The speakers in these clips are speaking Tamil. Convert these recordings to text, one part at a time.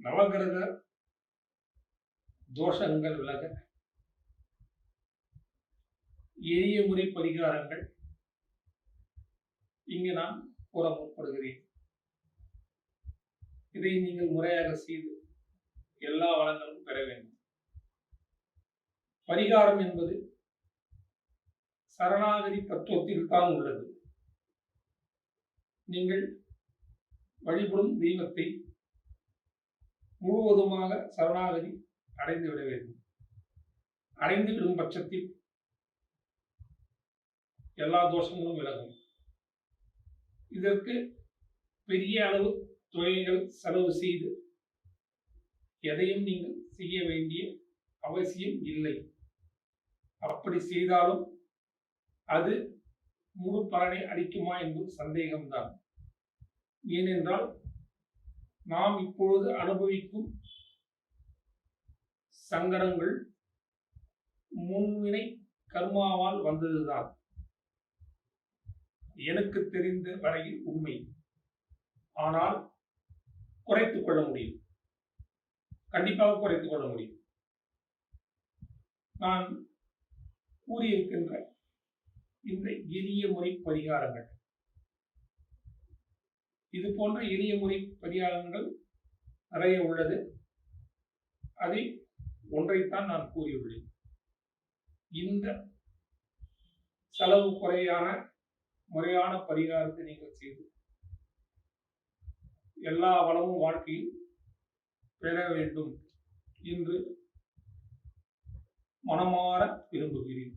நவகிரக தோஷங்கள் விலக எளிய முறை பரிகாரங்கள் இங்கு நான் கூற முற்படுகிறேன். இதை நீங்கள் முறையாக செய்து எல்லா வளங்களும் பெற வேண்டும். பரிகாரம் என்பது சரணாகதி தத்துவத்தில் தான் உள்ளது. நீங்கள் வழிபடும் தெய்வத்தை முழுவதுமாக சரணாகதி அடைந்து விட வேண்டும். அடைந்து விடும் பட்சத்தில் எல்லா தோஷங்களும் விலகும். இதற்கு பெரிய அளவு தொகைகள் செலவு செய்து எதையும் நீங்கள் செய்ய வேண்டிய அவசியம் இல்லை. அப்படி செய்தாலும் அது முழு பலனை அளிக்குமா என்பது சந்தேகம்தான். ஏனென்றால் நாம் இப்பொழுது அனுபவிக்கும் சங்கடங்கள் முன்வினை கர்மாவால் வந்ததுதான். எனக்கு தெரிந்த வரையில் உண்மை. ஆனால் குறைத்துக் கொள்ள முடியும், கண்டிப்பாக குறைத்துக் கொள்ள முடியும். நான் கூறியிருக்கின்ற இந்த எளிய முறை பரிகாரங்கள், இது போன்ற எளிய முறை பரிகாரங்கள் நிறைய உள்ளது. அதை ஒன்றைத்தான் நான் கூறியுள்ளேன். இந்த செலவு குறையான முறையான பரிகாரத்தை நீங்கள் செய்து எல்லா வளமும் வாழ்க்கையில் பெற வேண்டும் என்று மனமாற விரும்புகிறேன்.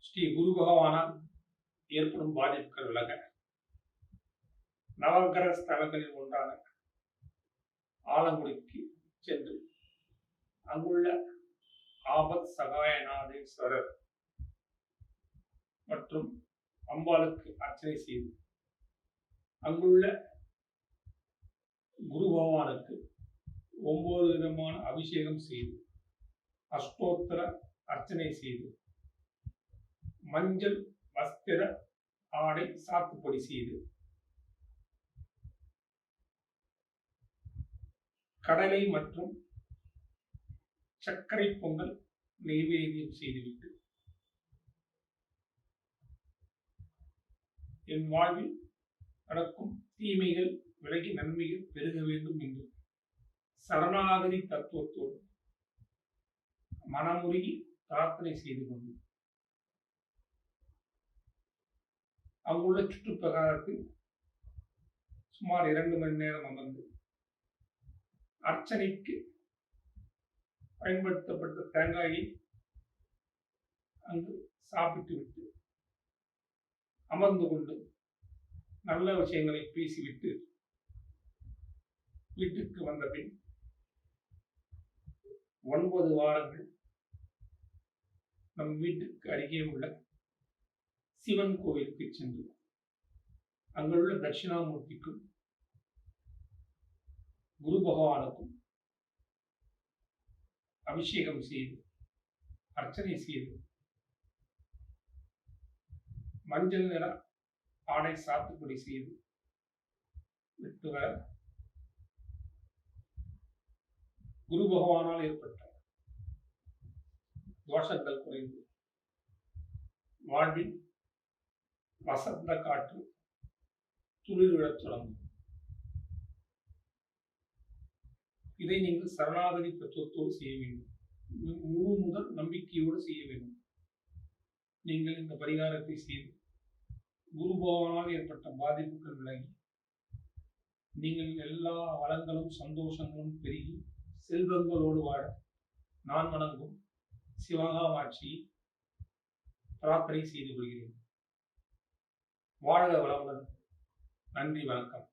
ஸ்ரீ குரு பகவானால் ஏற்படும் பாதிப்புகள் விலக நவகிரக ஸ்தலங்களில் ஒன்றான ஆலங்குடிக்கு சென்று அங்குள்ள ஆபத் சகாயநாதேஸ்வரர் மற்றும் அம்பாளுக்கு அர்ச்சனை செய்து அங்குள்ள குரு பகவானுக்கு 9 விதமான அபிஷேகம் செய்து அஷ்டோத்திர அர்ச்சனை செய்து மஞ்சள் வஸ்திர ஆடை சாத்துப்படி செய்து கடலை மற்றும் சர்க்கரை பொங்கல் நெய்வேத்தியம் செய்துவிட்டு என் வாழ்வில் நடக்கும் தீமைகள் விலகி நன்மைகள் பெருக வேண்டும் என்று சரணாகதி தத்துவத்தோடு மனமுருகி பிரார்த்தனை செய்து கொண்டு அங்குள்ள சுற்றுப்பிரகாரத்தில் சுமார் 2 மணி நேரம் அமர்ந்து அர்ச்சனைக்கு பயன்படுத்தப்பட்ட தேங்காயை அங்கு சாப்பிட்டு விட்டு அமர்ந்து கொண்டு நல்ல விஷயங்களை பேசிவிட்டு வீட்டுக்கு வந்த பின் 9 வாரங்கள் நம் வீட்டுக்கு அருகே உள்ள சிவன் கோவிலுக்கு சென்று அங்குள்ள தட்சிணாமூர்த்திக்கும் குரு பகவானுக்கும் அபிஷேகம் செய்து அர்ச்சனை செய்து மஞ்சள் நிற ஆடை சாத்துப்படி செய்து விட்டு வர குரு பகவானால் ஏற்பட்ட தோஷங்கள் குறைந்து வாழ்வில் வசந்த காற்று துளிர்விழத் தொடங்கும். இதை நீங்கள் சரணாகதி தத்துவத்தோடு செய்ய வேண்டும். முழு முதல் நம்பிக்கையோடு செய்ய வேண்டும். நீங்கள் இந்த பரிகாரத்தை செய்து குரு பகவானால் ஏற்பட்ட பாதிப்புகள் விலகி நீங்கள் எல்லா வளங்களும் சந்தோஷங்களும் பெருகி செல்வங்களோடு வாழ நான் வணங்கும் சிவகாமாட்சியை பிரார்த்தனை செய்து கொள்கிறேன். வாழ்க வளமுடன். நன்றி, வணக்கம்.